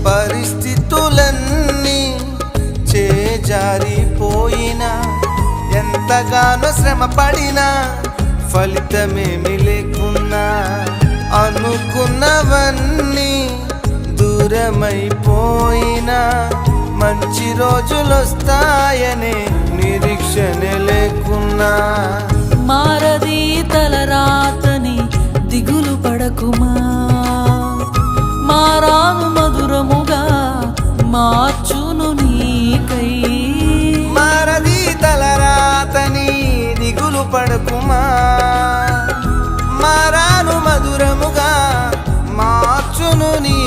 పరిస్థితులన్నీ చేజారిపోయినా ఎంతగానో శ్రమ పడినా ఫలితమేమి లేకున్నా అనుకున్నవన్నీ దూరమైపోయినా మంచి రోజులొస్తాయనే నిరీక్షణ లేకున్నా మారది తలరాతని దిగులు పడకుమా, మారాను మధురముగా మార్చును నీకై. మారది తలరాతని దిగులు పడకుమా, మారాను మధురముగా మార్చును నీ